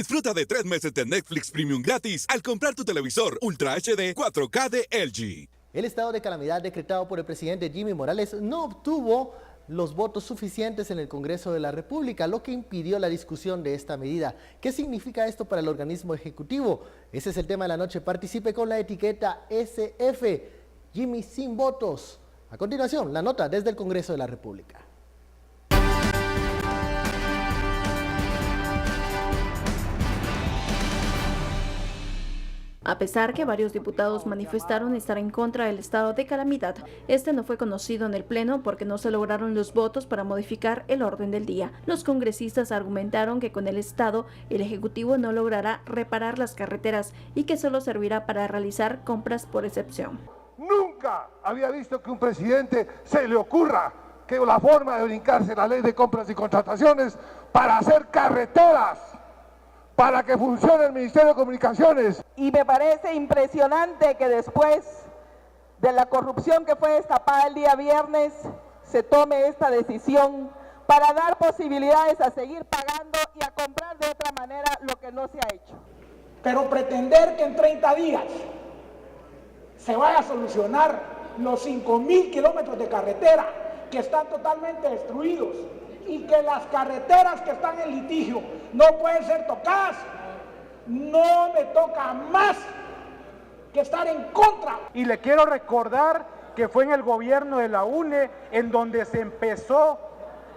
Disfruta de 3 meses de Netflix Premium gratis al comprar tu televisor Ultra HD 4K de LG. El estado de calamidad decretado por el presidente Jimmy Morales no obtuvo los votos suficientes en el Congreso de la República, lo que impidió la discusión de esta medida. ¿Qué significa esto para el organismo ejecutivo? Ese es el tema de la noche. Participe con la etiqueta SF, Jimmy sin votos. A continuación, la nota desde el Congreso de la República. A pesar que varios diputados manifestaron estar en contra del estado de calamidad, este no fue conocido en el Pleno porque no se lograron los votos para modificar el orden del día. Los congresistas argumentaron que con el estado, el Ejecutivo no logrará reparar las carreteras y que solo servirá para realizar compras por excepción. Nunca había visto que un presidente se le ocurra que la forma de brincarse la ley de compras y contrataciones para hacer carreteras, para que funcione el Ministerio de Comunicaciones. Y me parece impresionante que después de la corrupción que fue destapada el día viernes, se tome esta decisión para dar posibilidades a seguir pagando y a comprar de otra manera lo que no se ha hecho. Pero pretender que en 30 días se vaya a solucionar los 5.000 kilómetros de carretera que están totalmente destruidos y que las carreteras que están en litigio no pueden ser tocadas, no me toca más que estar en contra. Y le quiero recordar que fue en el gobierno de la UNE en donde se empezó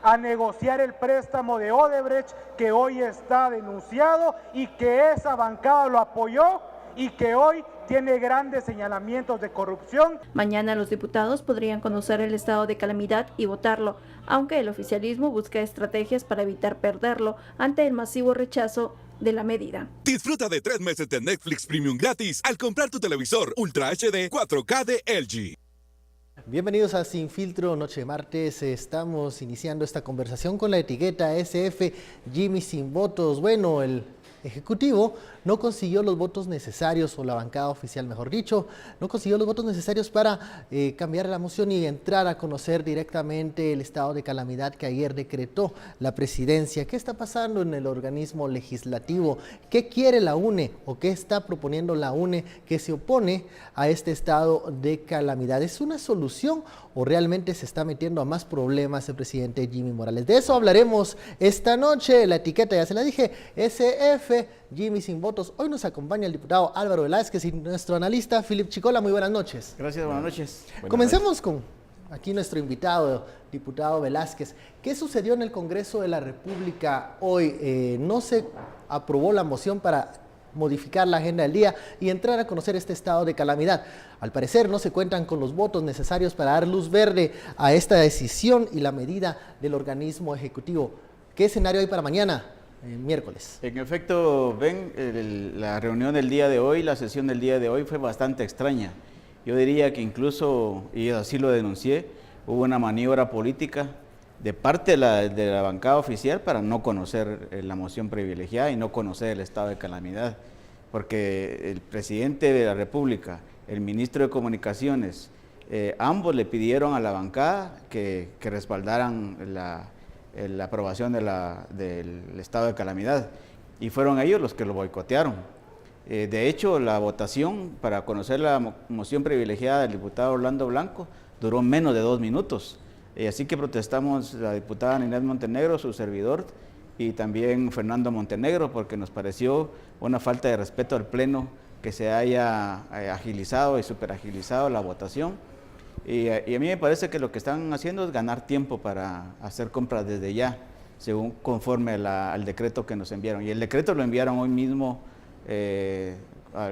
a negociar el préstamo de Odebrecht, que hoy está denunciado y que esa bancada lo apoyó y que hoy tiene grandes señalamientos de corrupción. Mañana los diputados podrían conocer el estado de calamidad y votarlo, aunque el oficialismo busca estrategias para evitar perderlo ante el masivo rechazo de la medida. Disfruta de 3 meses de Netflix Premium gratis al comprar tu televisor Ultra HD 4K de LG. Bienvenidos a Sin Filtro, noche de martes. Estamos iniciando esta conversación con la etiqueta SF, Jimmy sin votos. Bueno, el Ejecutivo no consiguió los votos necesarios, o la bancada oficial mejor dicho, no consiguió los votos necesarios para cambiar la moción y entrar a conocer directamente el estado de calamidad que ayer decretó la presidencia. ¿Qué está pasando en el organismo legislativo? ¿Qué quiere la UNE o qué está proponiendo la UNE que se opone a este estado de calamidad? ¿Es una solución o realmente se está metiendo a más problemas el presidente Jimmy Morales? De eso hablaremos esta noche. La etiqueta, ya se la dije, SF, Jimmy sin votos. Hoy nos acompaña el diputado Álvaro Velázquez y nuestro analista Philip Chicola. Muy buenas noches. Gracias, buenas noches. Comencemos con aquí nuestro invitado, diputado Velázquez. ¿Qué sucedió en el Congreso de la República hoy? No se aprobó la moción para modificar la agenda del día y entrar a conocer este estado de calamidad. Al parecer no se cuentan con los votos necesarios para dar luz verde a esta decisión y la medida del organismo ejecutivo. ¿Qué escenario hay para mañana? Miércoles. En efecto, la reunión del día de hoy, la sesión del día de hoy fue bastante extraña. Yo diría que incluso, y así lo denuncié, hubo una maniobra política de parte de la bancada oficial para no conocer la moción privilegiada y no conocer el estado de calamidad, porque el presidente de la República, el ministro de Comunicaciones, ambos le pidieron a la bancada que respaldaran la aprobación del estado de calamidad, y fueron ellos los que lo boicotearon. De hecho, la votación para conocer la moción privilegiada del diputado Orlando Blanco duró menos de 2 minutos, así que protestamos la diputada Ninés Montenegro, su servidor, y también Fernando Montenegro, porque nos pareció una falta de respeto al Pleno que se haya agilizado y superagilizado la votación. Y a mí me parece que lo que están haciendo es ganar tiempo para hacer compras desde ya, según conforme al decreto que nos enviaron. Y el decreto lo enviaron hoy mismo,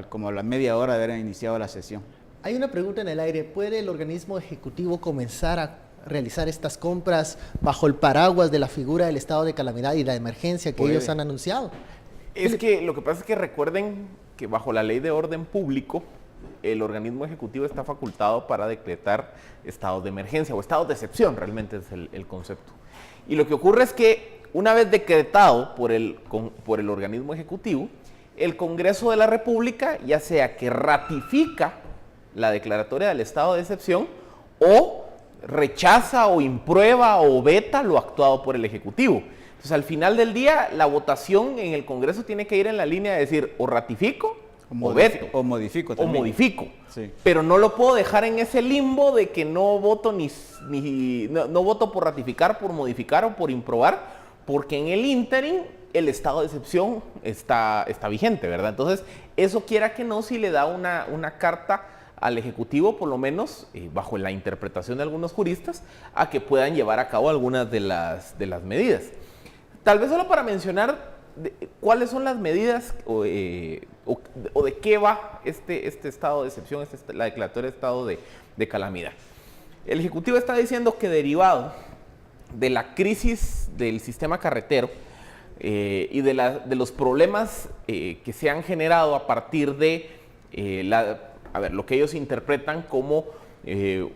como a la media hora de haber iniciado la sesión. Hay una pregunta en el aire. ¿Puede el organismo ejecutivo comenzar a realizar estas compras bajo el paraguas de la figura del estado de calamidad y la emergencia que ellos han anunciado? Es que lo que pasa es que recuerden que bajo la ley de orden público, el organismo ejecutivo está facultado para decretar estados de emergencia o estados de excepción, realmente es el concepto. Y lo que ocurre es que una vez decretado por el organismo ejecutivo, el Congreso de la República, ya sea que ratifica la declaratoria del estado de excepción o rechaza o imprueba o veta lo actuado por el Ejecutivo. Entonces, al final del día, la votación en el Congreso tiene que ir en la línea de decir o ratifico o veto. O modifico también. O modifico. Sí. Pero no lo puedo dejar en ese limbo de que no voto no voto por ratificar, por modificar o por improbar, porque en el ínterin el estado de excepción está vigente, ¿verdad? Entonces, eso quiera que no, si le da una carta al Ejecutivo, por lo menos, bajo la interpretación de algunos juristas, a que puedan llevar a cabo algunas de las medidas. Tal vez solo para mencionar cuáles son las medidas o de qué va este estado de excepción, la declaratoria de estado de calamidad. El Ejecutivo está diciendo que derivado de la crisis del sistema carretero y de los problemas que se han generado a partir de lo que ellos interpretan como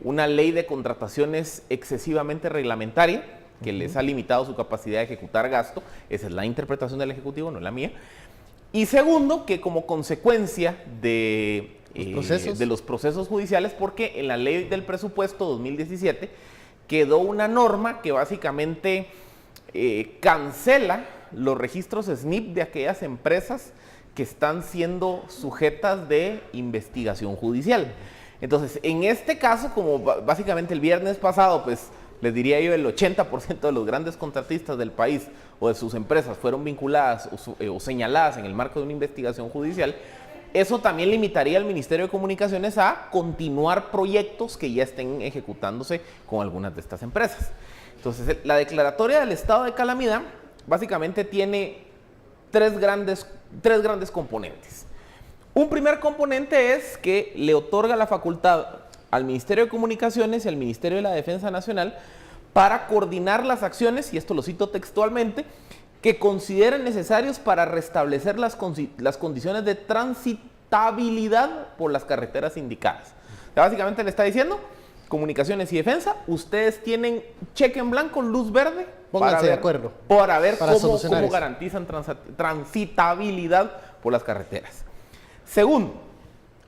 una ley de contrataciones excesivamente reglamentaria, que les ha limitado su capacidad de ejecutar gasto. Esa es la interpretación del Ejecutivo, no la mía. Y segundo, que como consecuencia de los procesos judiciales, porque en la ley del presupuesto 2017 quedó una norma que básicamente cancela los registros SNIP de aquellas empresas que están siendo sujetas de investigación judicial. Entonces, en este caso, como básicamente el viernes pasado, pues les diría yo, el 80% de los grandes contratistas del país o de sus empresas fueron vinculadas o señaladas en el marco de una investigación judicial, eso también limitaría al Ministerio de Comunicaciones a continuar proyectos que ya estén ejecutándose con algunas de estas empresas. Entonces, la declaratoria del estado de calamidad básicamente tiene tres grandes componentes. Un primer componente es que le otorga la facultad al Ministerio de Comunicaciones y al Ministerio de la Defensa Nacional para coordinar las acciones, y esto lo cito textualmente, que consideren necesarios para restablecer las condiciones de transitabilidad por las carreteras indicadas. O sea, básicamente le está diciendo, Comunicaciones y Defensa, ustedes tienen cheque en blanco, luz verde, pónganse de acuerdo para ver cómo garantizan transitabilidad por las carreteras. Segundo,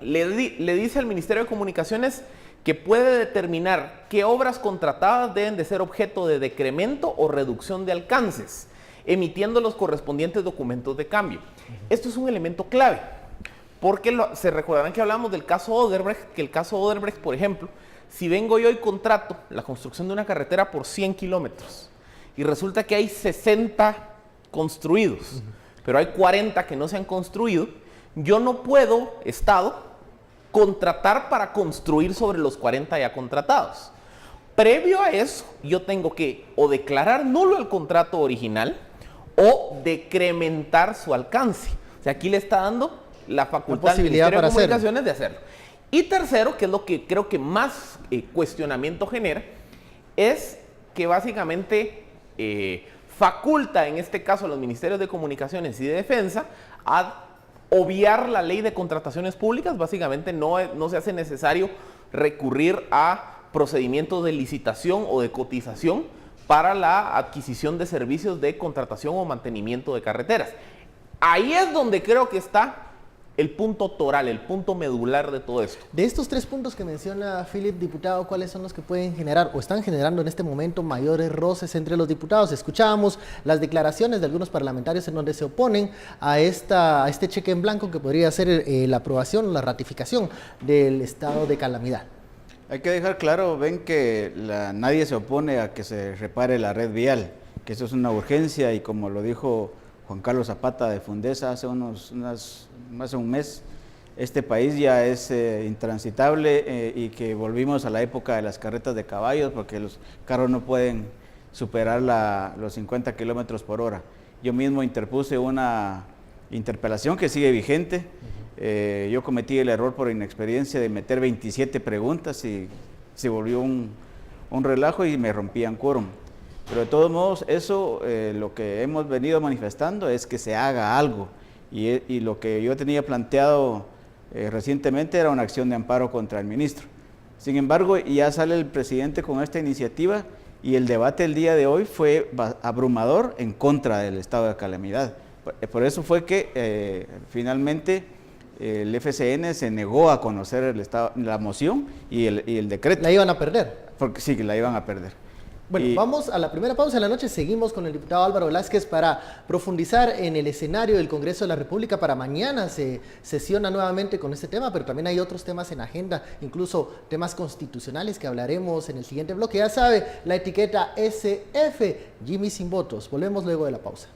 le dice al Ministerio de Comunicaciones que puede determinar qué obras contratadas deben de ser objeto de decremento o reducción de alcances, emitiendo los correspondientes documentos de cambio. Esto es un elemento clave, porque se recordarán que hablamos del caso Odebrecht, que el caso Odebrecht, por ejemplo, si vengo yo y contrato la construcción de una carretera por 100 kilómetros y resulta que hay 60 construidos, pero hay 40 que no se han construido, yo no puedo, Estado, contratar para construir sobre los 40 ya contratados. Previo a eso, yo tengo que o declarar nulo el contrato original o decrementar su alcance. O sea, aquí le está dando la facultad al Ministerio de Comunicaciones de hacerlo. Y tercero, que es lo que creo que más cuestionamiento genera, es que básicamente faculta, en este caso, a los Ministerios de Comunicaciones y de Defensa a obviar la ley de contrataciones públicas. Básicamente no se hace necesario recurrir a procedimientos de licitación o de cotización para la adquisición de servicios de contratación o mantenimiento de carreteras. Ahí es donde creo que está el punto toral, el punto medular de todo esto. De estos tres puntos que menciona Philip, diputado, ¿cuáles son los que pueden generar o están generando en este momento mayores roces entre los diputados? Escuchábamos las declaraciones de algunos parlamentarios en donde se oponen a este cheque en blanco que podría ser la aprobación o la ratificación del estado de calamidad. Hay que dejar claro, ven que nadie se opone a que se repare la red vial, que eso es una urgencia, y como lo dijo Juan Carlos Zapata de Fundesa hace más de un mes, este país ya es intransitable y que volvimos a la época de las carretas de caballos, porque los carros no pueden superar los 50 kilómetros por hora. Yo mismo interpuse una interpelación que sigue vigente. Yo cometí el error por inexperiencia de meter 27 preguntas y se volvió un relajo y me rompían quórum. Pero de todos modos, eso lo que hemos venido manifestando es que se haga algo. Y lo que yo tenía planteado recientemente era una acción de amparo contra el ministro. Sin embargo, ya sale el presidente con esta iniciativa y el debate el día de hoy fue abrumador en contra del estado de calamidad. Por eso fue que finalmente el FCN se negó a conocer la moción y el decreto. ¿La iban a perder? Porque sí, que la iban a perder. Bueno, vamos a la primera pausa de la noche. Seguimos con el diputado Álvaro Velázquez para profundizar en el escenario del Congreso de la República. Para mañana se sesiona nuevamente con este tema, pero también hay otros temas en agenda, incluso temas constitucionales que hablaremos en el siguiente bloque. Ya sabe, la etiqueta SF, Jimmy sin votos. Volvemos luego de la pausa.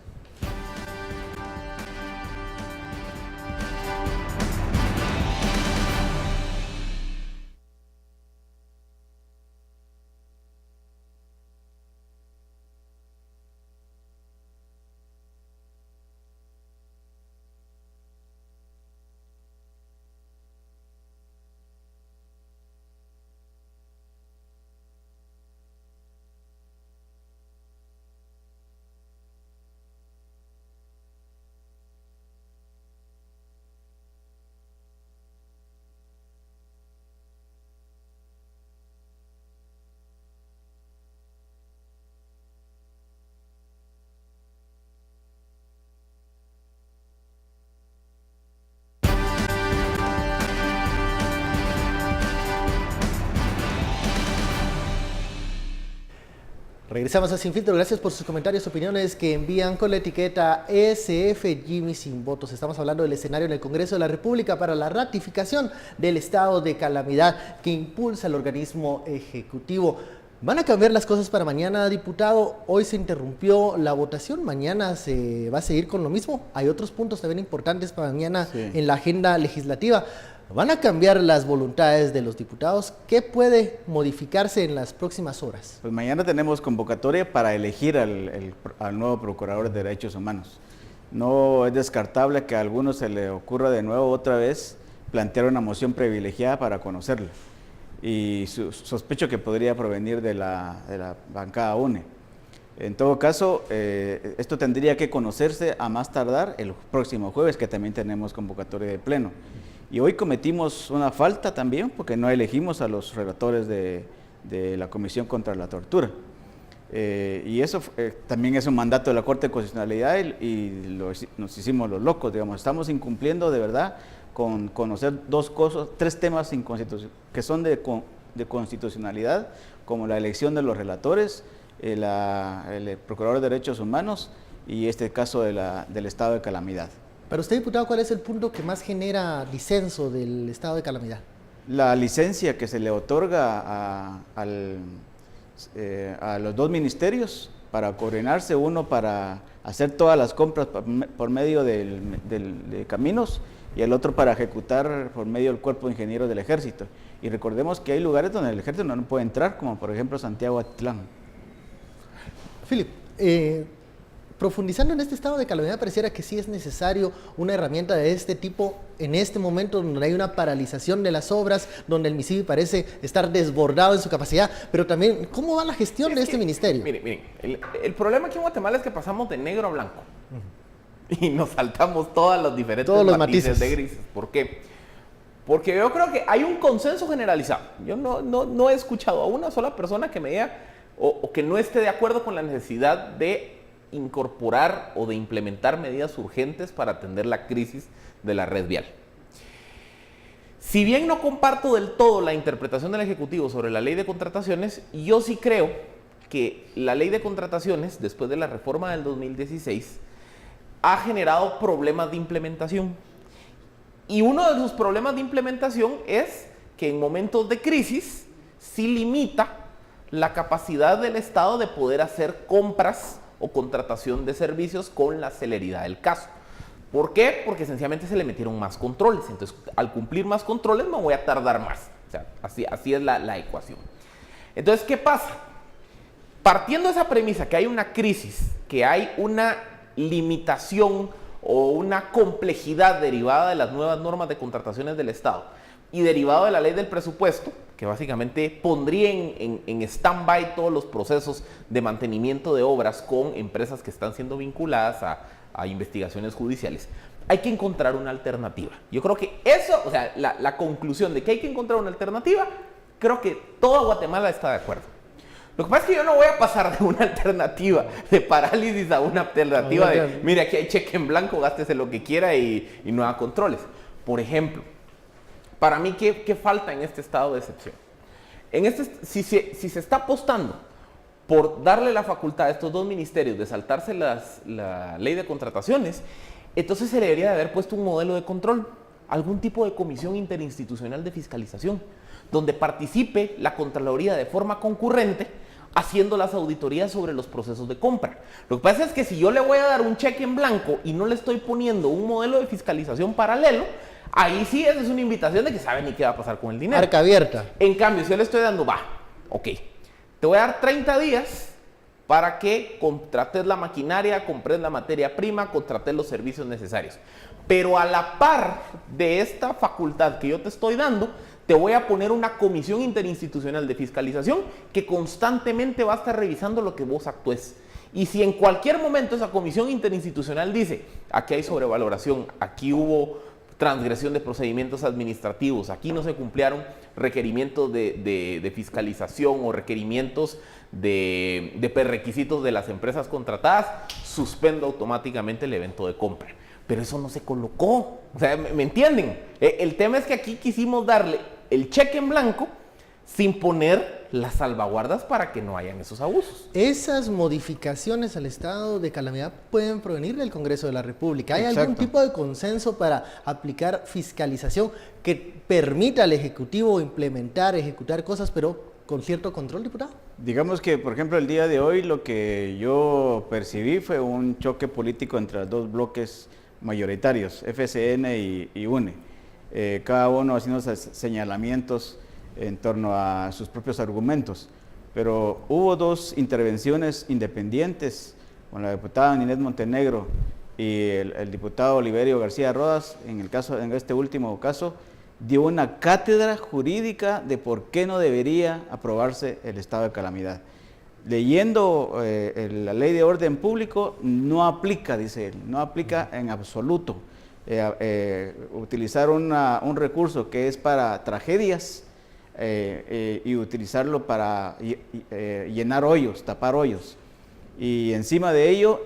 Regresamos a Sin Filtro, gracias por sus comentarios, opiniones que envían con la etiqueta SF Jimmy sin votos. Estamos hablando del escenario en el Congreso de la República para la ratificación del estado de calamidad que impulsa el organismo ejecutivo. ¿Van a cambiar las cosas para mañana, diputado? Hoy se interrumpió la votación, mañana se va a seguir con lo mismo. Hay otros puntos también importantes para mañana en la agenda legislativa. ¿Van a cambiar las voluntades de los diputados? ¿Qué puede modificarse en las próximas horas? Pues mañana tenemos convocatoria para elegir al nuevo Procurador de Derechos Humanos. No es descartable que a algunos se le ocurra de nuevo otra vez plantear una moción privilegiada para conocerlo. Y sospecho que podría provenir de la bancada UNE. En todo caso, esto tendría que conocerse a más tardar el próximo jueves, que también tenemos convocatoria de pleno. Y hoy cometimos una falta también porque no elegimos a los relatores de la Comisión contra la Tortura. Y eso también es un mandato de la Corte de Constitucionalidad y nos hicimos los locos, digamos. Estamos incumpliendo de verdad con conocer tres temas que son de constitucionalidad, como la elección de los relatores, el Procurador de Derechos Humanos y este caso del estado de calamidad. Para usted, diputado, ¿cuál es el punto que más genera disenso del estado de calamidad? La licencia que se le otorga a los dos ministerios para coordinarse, uno para hacer todas las compras por medio de caminos y el otro para ejecutar por medio del Cuerpo de Ingenieros del Ejército. Y recordemos que hay lugares donde el Ejército no puede entrar, como por ejemplo Santiago Atitlán. Philip, profundizando en este estado de calamidad, pareciera que sí es necesario una herramienta de este tipo en este momento donde hay una paralización de las obras, donde el MISIVI parece estar desbordado en su capacidad, pero también, ¿cómo va la gestión de este ministerio? Miren, el problema aquí en Guatemala es que pasamos de negro a blanco y nos saltamos todos los diferentes matices de grises. ¿Por qué? Porque yo creo que hay un consenso generalizado. Yo no he escuchado a una sola persona que me diga o que no esté de acuerdo con la necesidad de incorporar o de implementar medidas urgentes para atender la crisis de la red vial. Si bien no comparto del todo la interpretación del Ejecutivo sobre la ley de contrataciones, yo sí creo que la ley de contrataciones, después de la reforma del 2016, ha generado problemas de implementación. Y uno de sus problemas de implementación es que en momentos de crisis sí limita la capacidad del Estado de poder hacer compras o contratación de servicios con la celeridad del caso. ¿Por qué? Porque sencillamente se le metieron más controles. Entonces, al cumplir más controles me voy a tardar más. O sea, así es la ecuación. Entonces, ¿qué pasa? Partiendo de esa premisa que hay una crisis, que hay una limitación o una complejidad derivada de las nuevas normas de contrataciones del Estado y derivado de la ley del presupuesto, que básicamente pondría en stand-by todos los procesos de mantenimiento de obras con empresas que están siendo vinculadas a investigaciones judiciales. Hay que encontrar una alternativa. Yo creo que eso, o sea, la conclusión de que hay que encontrar una alternativa, creo que toda Guatemala está de acuerdo. Lo que pasa es que yo no voy a pasar de una alternativa de parálisis a una alternativa de, mire, aquí hay cheque en blanco, gástese lo que quiera y no haga controles. Por ejemplo, para mí, ¿qué falta en este estado de excepción? Si se está apostando por darle la facultad a estos dos ministerios de saltarse la ley de contrataciones, entonces se le debería de haber puesto un modelo de control, algún tipo de comisión interinstitucional de fiscalización, donde participe la Contraloría de forma concurrente haciendo las auditorías sobre los procesos de compra. Lo que pasa es que si yo le voy a dar un cheque en blanco y no le estoy poniendo un modelo de fiscalización paralelo, ahí sí esa es una invitación de que sabe ni qué va a pasar con el dinero. Arca abierta. En cambio, si yo le estoy dando, ok, te voy a dar 30 días para que contrates la maquinaria, compres la materia prima, contrates los servicios necesarios. Pero a la par de esta facultad que yo te estoy dando, te voy a poner una comisión interinstitucional de fiscalización que constantemente va a estar revisando lo que vos actúes. Y si en cualquier momento esa comisión interinstitucional dice, aquí hay sobrevaloración, aquí hubo transgresión de procedimientos administrativos, aquí no se cumplieron requerimientos de fiscalización o requerimientos de prerequisitos de las empresas contratadas, suspendo automáticamente el evento de compra. Pero eso no se colocó, o sea, ¿me entienden? El tema es que aquí quisimos darle el cheque en blanco sin poner las salvaguardas para que no hayan esos abusos. Esas modificaciones al estado de calamidad pueden provenir del Congreso de la República. ¿Hay Exacto. algún tipo de consenso para aplicar fiscalización que permita al Ejecutivo implementar, ejecutar cosas, pero con cierto control, diputado? Digamos que, por ejemplo, el día de hoy lo que yo percibí fue un choque político entre los dos bloques mayoritarios, FCN y UNE, cada uno haciendo señalamientos en torno a sus propios argumentos, pero hubo dos intervenciones independientes con la diputada Ninette Montenegro y el diputado Oliverio García Rodas. En este último caso dio una cátedra jurídica de por qué no debería aprobarse el estado de calamidad. Leyendo la ley de orden público, no aplica, dice él, no aplica en absoluto. Utilizar un recurso que es para tragedias y utilizarlo para llenar hoyos, tapar hoyos. Y encima de ello,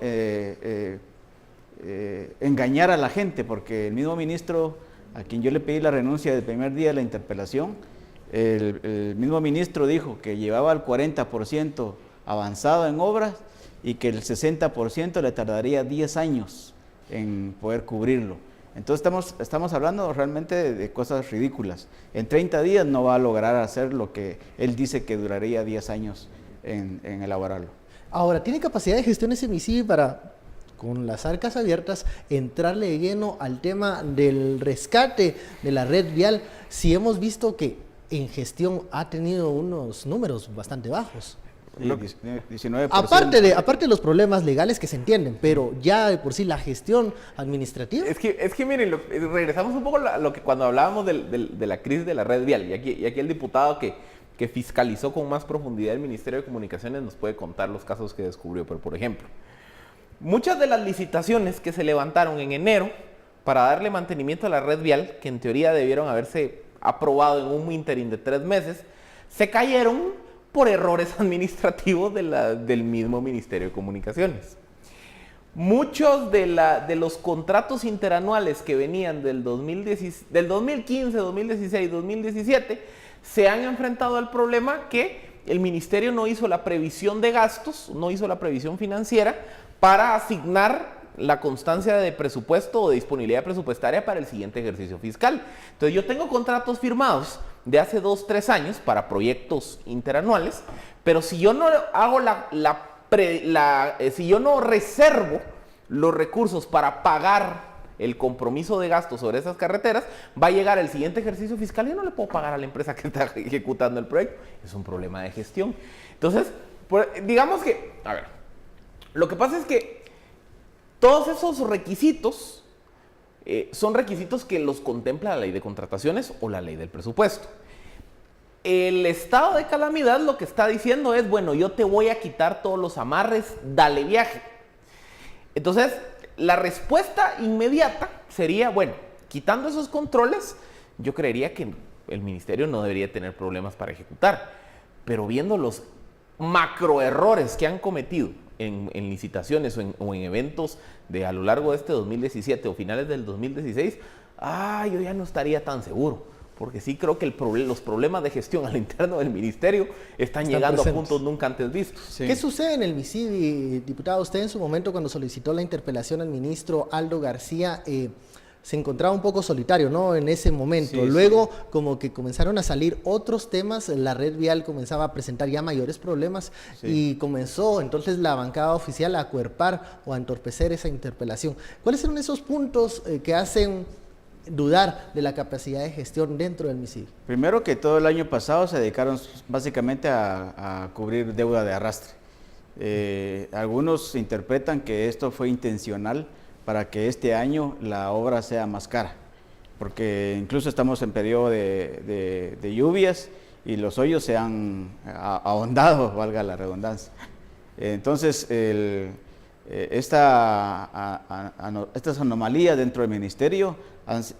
engañar a la gente, porque el mismo ministro, a quien yo le pedí la renuncia del primer día de la interpelación, el mismo ministro dijo que llevaba el 40% avanzado en obras y que el 60% le tardaría 10 años en poder cubrirlo. Entonces estamos hablando realmente de cosas ridículas. En 30 días no va a lograr hacer lo que él dice que duraría 10 años en elaborarlo. Ahora, ¿tiene capacidad de gestión ese MICIBI para, con las arcas abiertas, entrarle de lleno al tema del rescate de la red vial, si hemos visto que en gestión ha tenido unos números bastante bajos? 19%. Aparte de los problemas legales que se entienden, pero ya de por sí la gestión administrativa. Es que miren, regresamos un poco a lo que cuando hablábamos de la crisis de la red vial, y aquí el diputado que fiscalizó con más profundidad el Ministerio de Comunicaciones nos puede contar los casos que descubrió. Pero, por ejemplo, muchas de las licitaciones que se levantaron en enero para darle mantenimiento a la red vial, que en teoría debieron haberse aprobado en un interín de 3 meses, se cayeron por errores administrativos del mismo Ministerio de Comunicaciones. Muchos de los contratos interanuales que venían del 2015, 2016, 2017, se han enfrentado al problema que el Ministerio no hizo la previsión de gastos, no hizo la previsión financiera para asignar la constancia de presupuesto o de disponibilidad presupuestaria para el siguiente ejercicio fiscal. Entonces yo tengo contratos firmados de hace 2-3 años para proyectos interanuales, pero si yo no hago si yo no reservo los recursos para pagar el compromiso de gasto sobre esas carreteras, va a llegar el siguiente ejercicio fiscal y yo no le puedo pagar a la empresa que está ejecutando el proyecto. Es un problema de gestión. Entonces, digamos que, a ver, lo que pasa es que todos esos requisitos son requisitos que los contempla la ley de contrataciones o la ley del presupuesto. El estado de calamidad lo que está diciendo es, bueno, yo te voy a quitar todos los amarres, dale viaje. Entonces, la respuesta inmediata sería, bueno, quitando esos controles, yo creería que el ministerio no debería tener problemas para ejecutar. Pero viendo los macroerrores que han cometido en licitaciones o en eventos a lo largo de este 2017 o finales del 2016, yo ya no estaría tan seguro. porque sí creo que los problemas de gestión al interno del ministerio están llegando presentes. a puntos nunca antes vistos. Sí. ¿Qué sucede en el MICIDI, diputado? Usted en su momento, cuando solicitó la interpelación al ministro Aldo García, se encontraba un poco solitario, ¿no? En ese momento. Sí, Luego, como que comenzaron a salir otros temas, la red vial comenzaba a presentar ya mayores problemas y comenzó entonces la bancada oficial a acuerpar o a entorpecer esa interpelación. ¿Cuáles son esos puntos que hacen dudar de la capacidad de gestión dentro del MICIDI? Primero que todo el año pasado se dedicaron básicamente a cubrir deuda de arrastre. Algunos interpretan que esto fue intencional para que este año la obra sea más cara, porque incluso estamos en periodo de lluvias y los hoyos se han ahondado, valga la redundancia. Entonces, estas anomalías dentro del ministerio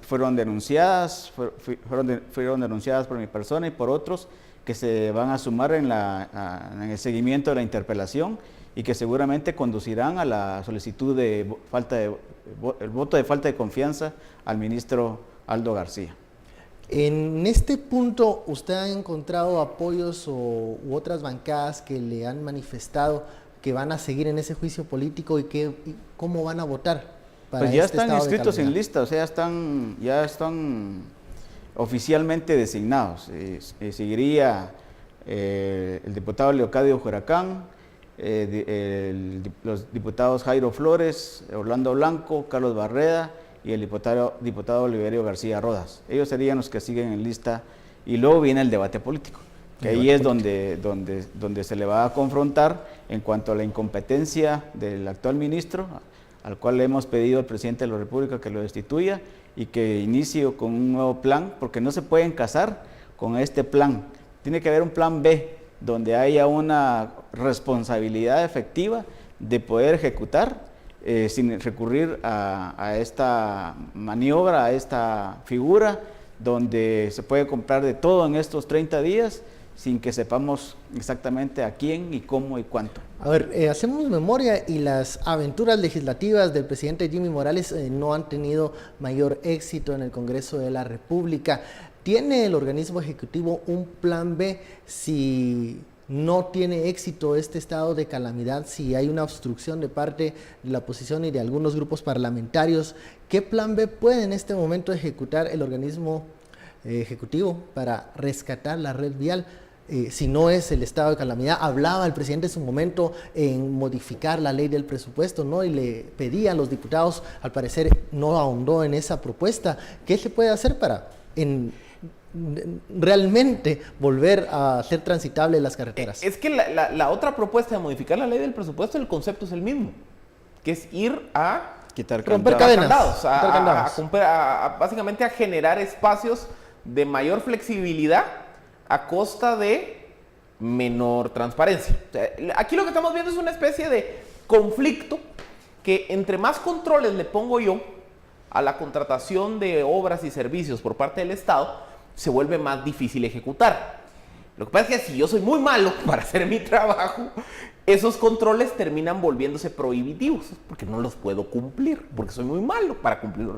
fueron denunciadas por mi persona y por otros que se van a sumar en el seguimiento de la interpelación y que seguramente conducirán a la solicitud de el voto de falta de confianza al ministro Aldo García. En este punto, ¿usted ha encontrado apoyos u otras bancadas que le han manifestado que van a seguir en ese juicio político y cómo van a votar para Pues ya este están estado de inscritos en calamidad? lista, o sea, ya están oficialmente designados. Seguiría el diputado Leocadio Juracán, los diputados Jairo Flores, Orlando Blanco, Carlos Barreda y el diputado Oliverio García Rodas. Ellos serían los que siguen en lista y luego viene el debate político, que ahí es donde se le va a confrontar en cuanto a la incompetencia del actual ministro, al cual le hemos pedido al presidente de la República que lo destituya y que inicie con un nuevo plan, porque no se pueden casar con este plan. Tiene que haber un plan B, donde haya una responsabilidad efectiva de poder ejecutar sin recurrir a esta maniobra, a esta figura, donde se puede comprar de todo en estos 30 días sin que sepamos exactamente a quién y cómo y cuánto. A ver, hacemos memoria y las aventuras legislativas del presidente Jimmy Morales no han tenido mayor éxito en el Congreso de la República. ¿Tiene el organismo ejecutivo un plan B si no tiene éxito este estado de calamidad, si hay una obstrucción de parte de la oposición y de algunos grupos parlamentarios? ¿Qué plan B puede en este momento ejecutar el organismo ejecutivo para rescatar la red vial? Si no es el estado de calamidad. Hablaba el presidente en su momento en modificar la ley del presupuesto, ¿no? Y le pedía a los diputados, al parecer no ahondó en esa propuesta. ¿Qué se puede hacer para realmente volver a ser transitables las carreteras? Es que la otra propuesta de modificar la ley del presupuesto, el concepto es el mismo, que es ir a romper cadenas, básicamente a generar espacios de mayor flexibilidad a costa de menor transparencia. O sea, aquí lo que estamos viendo es una especie de conflicto que entre más controles le pongo yo a la contratación de obras y servicios por parte del Estado, se vuelve más difícil ejecutar. Lo que pasa es que si yo soy muy malo para hacer mi trabajo, esos controles terminan volviéndose prohibitivos, porque no los puedo cumplir, porque soy muy malo para cumplir los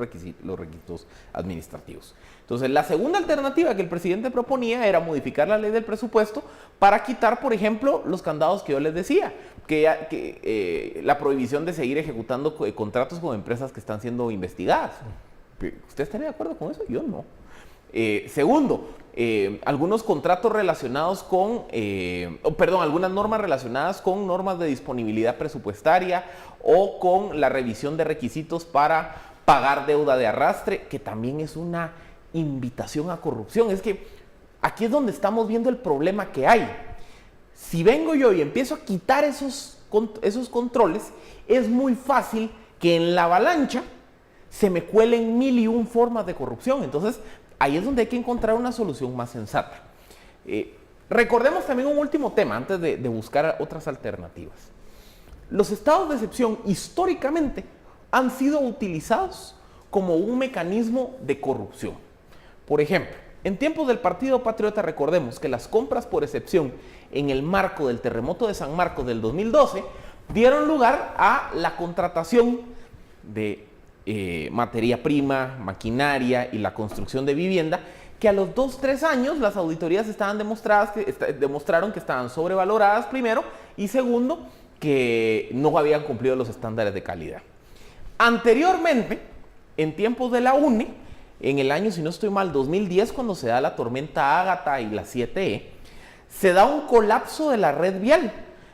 requisitos administrativos. Entonces, la segunda alternativa que el presidente proponía era modificar la ley del presupuesto para quitar, por ejemplo, los candados que yo les decía, la prohibición de seguir ejecutando contratos con empresas que están siendo investigadas. ¿Usted estaría de acuerdo con eso? Yo no. Segundo, algunos contratos relacionados con, algunas normas relacionadas con normas de disponibilidad presupuestaria o con la revisión de requisitos para pagar deuda de arrastre, que también es una invitación a corrupción. Es que aquí es donde estamos viendo el problema que hay. Si vengo yo y empiezo a quitar esos controles, es muy fácil que en la avalancha se me cuelen 1001 formas de corrupción. Entonces, ahí es donde hay que encontrar una solución más sensata. Recordemos también un último tema antes de buscar otras alternativas. Los estados de excepción históricamente han sido utilizados como un mecanismo de corrupción. Por ejemplo, en tiempos del Partido Patriota, recordemos que las compras por excepción en el marco del terremoto de San Marcos del 2012 dieron lugar a la contratación de materia prima, maquinaria y la construcción de vivienda que a los 2-3 años las auditorías demostraron que estaban sobrevaloradas primero y segundo, que no habían cumplido los estándares de calidad. Anteriormente, en tiempos de la UNE, en el año, si no estoy mal, 2010, cuando se da la tormenta Ágata y la 7E, se da un colapso de la red vial.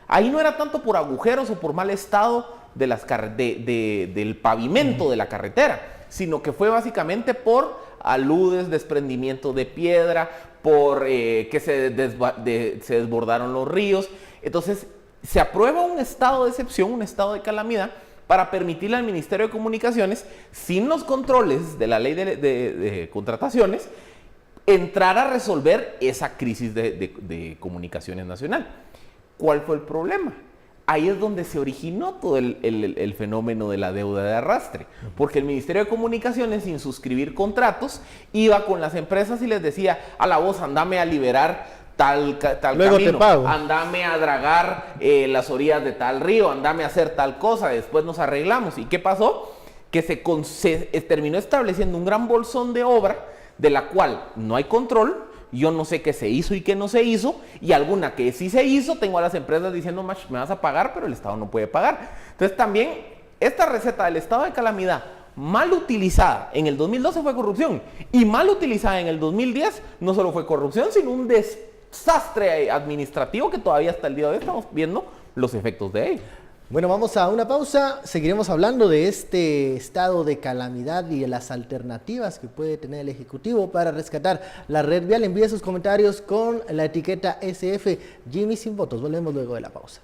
Ahí no era tanto por agujeros o por mal estado del pavimento de la carretera, sino que fue básicamente por aludes, desprendimiento de piedra, por que se desbordaron los ríos. Entonces, se aprueba un estado de excepción, un estado de calamidad, para permitirle al Ministerio de Comunicaciones, sin los controles de la ley de contrataciones, entrar a resolver esa crisis de comunicaciones nacional. ¿Cuál fue el problema? Ahí es donde se originó todo el fenómeno de la deuda de arrastre, porque el Ministerio de Comunicaciones, sin suscribir contratos, iba con las empresas y les decía: a la voz, andame a liberar tal Luego camino, te pago. andame a dragar las orillas de tal río, andame a hacer tal cosa, después nos arreglamos. ¿Y qué pasó? Que se terminó estableciendo un gran bolsón de obra de la cual no hay control. Yo no sé qué se hizo y qué no se hizo, y alguna que sí se hizo, tengo a las empresas diciendo: me vas a pagar, pero el Estado no puede pagar. Entonces también esta receta del estado de calamidad mal utilizada en el 2012 fue corrupción, y mal utilizada en el 2010 no solo fue corrupción, sino un desastre administrativo que todavía hasta el día de hoy estamos viendo los efectos de ello. Bueno, vamos a una pausa, seguiremos hablando de este estado de calamidad y de las alternativas que puede tener el Ejecutivo para rescatar la red vial. Envíe sus comentarios con la etiqueta SF Jimmy Sin Votos. Volvemos luego de la pausa.